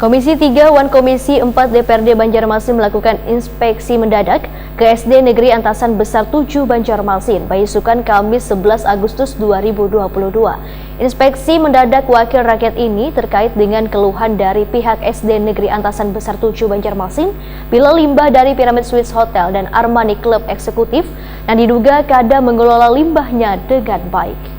Komisi 3 Wan Komisi 4 DPRD Banjarmasin melakukan inspeksi mendadak ke SD Negeri Antasan Besar 7 Banjarmasin, Baisukan Kamis 11 Agustus 2022. Inspeksi mendadak wakil rakyat ini terkait dengan keluhan dari pihak SD Negeri Antasan Besar 7 Banjarmasin bila limbah dari Pyramid Suites Hotel dan Armani Club Eksekutif yang diduga kadang mengelola limbahnya dengan baik.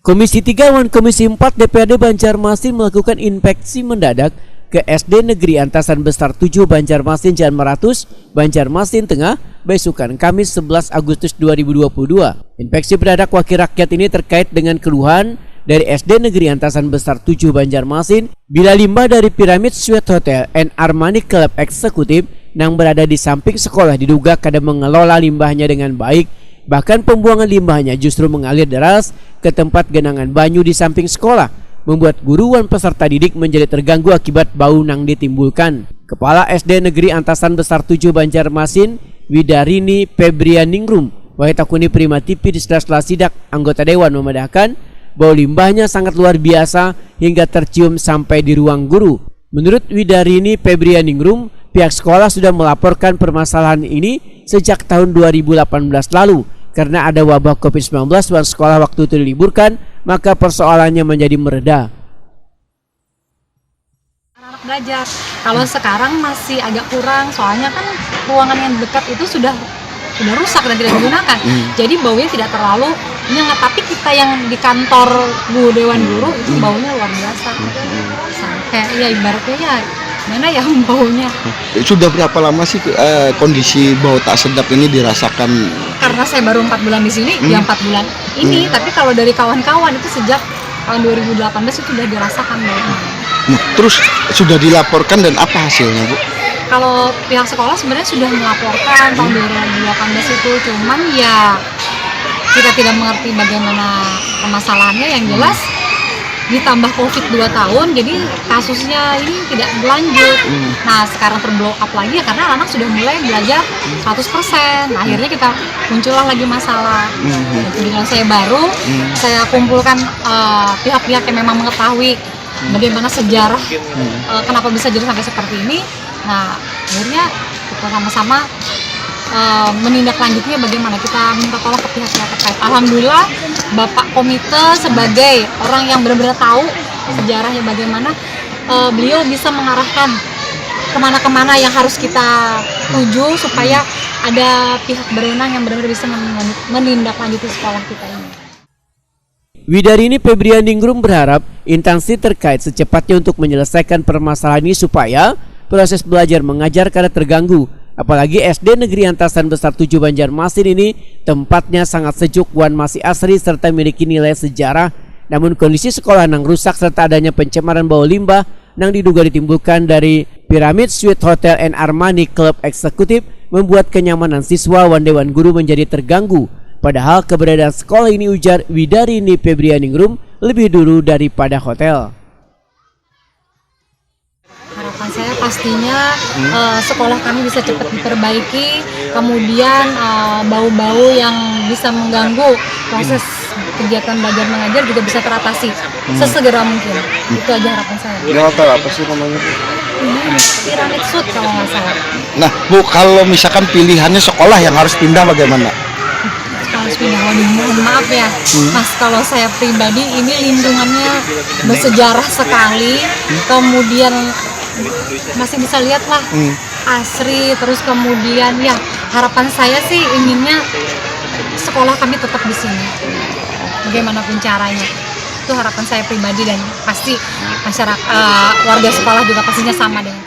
Komisi 3 Wan Komisi 4 DPRD Banjarmasin melakukan inspeksi mendadak ke SD Negeri Antasan Besar 7 Banjarmasin Jalan Meratus, Banjarmasin Tengah, Baisukan Kamis 11 Agustus 2022. Inspeksi mendadak wakil rakyat ini terkait dengan keluhan dari SD Negeri Antasan Besar 7 Banjarmasin bila limbah dari Pyramid Suites Hotel and Armani Club Eksekutif yang berada di samping sekolah diduga kadang mengelola limbahnya dengan baik. Bahkan pembuangan limbahnya justru mengalir deras ke tempat genangan banyu di samping sekolah, membuat guru dan peserta didik menjadi terganggu akibat bau yang ditimbulkan. Kepala SD Negeri Antasan Besar 7 Banjarmasin, Widarini Febrianingrum, Wahitakuni Prima TV di sela-sela sidak anggota Dewan memedahkan bau limbahnya sangat luar biasa hingga tercium sampai di ruang guru. Menurut Widarini Febrianingrum, pihak sekolah sudah melaporkan permasalahan ini sejak tahun 2018 lalu. Karena ada wabah COVID-19 dan sekolah waktu itu diliburkan, maka persoalannya menjadi mereda. Anak belajar, kalau sekarang masih agak kurang, soalnya kan ruangan yang dekat itu sudah rusak dan tidak digunakan. Jadi baunya tidak terlalu menyengat, tapi kita yang di kantor Dewan Guru itu baunya luar biasa. Sampai ya ibaratnya ya mana ya baunya. Sudah berapa lama sih kondisi bau tak sedap ini dirasakan? Karena saya baru 4 bulan di sini, ya 4 bulan ini. Tapi kalau dari kawan-kawan itu sejak tahun 2018 itu sudah dirasakan baunya. Terus sudah dilaporkan dan apa hasilnya, Bu? Kalau pihak sekolah sebenarnya sudah melaporkan tahun 2018 itu, cuman ya kita tidak mengerti bagaimana permasalahannya. Yang jelas ditambah COVID 2 tahun, jadi kasusnya ini tidak berlanjut. Nah sekarang terblow up lagi ya karena anak sudah mulai belajar 100%. Akhirnya kita muncullah lagi masalah. Dengan saya baru, saya kumpulkan pihak-pihak yang memang mengetahui bagaimana sejarah kenapa bisa jadi sampai seperti ini. Nah akhirnya kita sama-sama menindaklanjutinya bagaimana, kita minta tolong ke pihak-pihak terkait. Alhamdulillah Bapak Komite sebagai orang yang benar-benar tahu sejarahnya bagaimana, beliau bisa mengarahkan kemana-kemana yang harus kita tuju supaya ada pihak berwenang yang benar-benar bisa menindaklanjuti sekolah kita ini. Widarini Febrianingrum berharap instansi terkait secepatnya untuk menyelesaikan permasalahan ini supaya proses belajar mengajar kada terganggu. Apalagi SD Negeri Antasan Besar 7 Banjarmasin ini tempatnya sangat sejuk dan masih asri serta memiliki nilai sejarah. Namun kondisi sekolah yang rusak serta adanya pencemaran bau limbah yang diduga ditimbulkan dari Pyramid Suites Hotel and Armani Club Eksekutif membuat kenyamanan siswa dan dewan guru menjadi terganggu. Padahal keberadaan sekolah ini, ujar Widarini Febrianingrum, lebih dulu daripada hotel. Harapan saya pastinya sekolah kami bisa cepat diperbaiki, kemudian bau-bau yang bisa mengganggu proses kegiatan belajar mengajar juga bisa teratasi sesegera mungkin. Itu aja harapan saya. Ini hotel apa sih namanya? Pyramid Suites kalau nggak salah. Nah Bu, kalau misalkan pilihannya sekolah yang harus pindah bagaimana? Harus pindah, waduh mohon maaf ya Mas, kalau saya pribadi ini lingkungannya bersejarah sekali, kemudian masih bisa lihat lah asri, terus kemudian ya harapan saya sih inginnya sekolah kami tetap di sini bagaimanapun caranya. Itu harapan saya pribadi dan pasti masyarakat warga sekolah juga pastinya sama dengan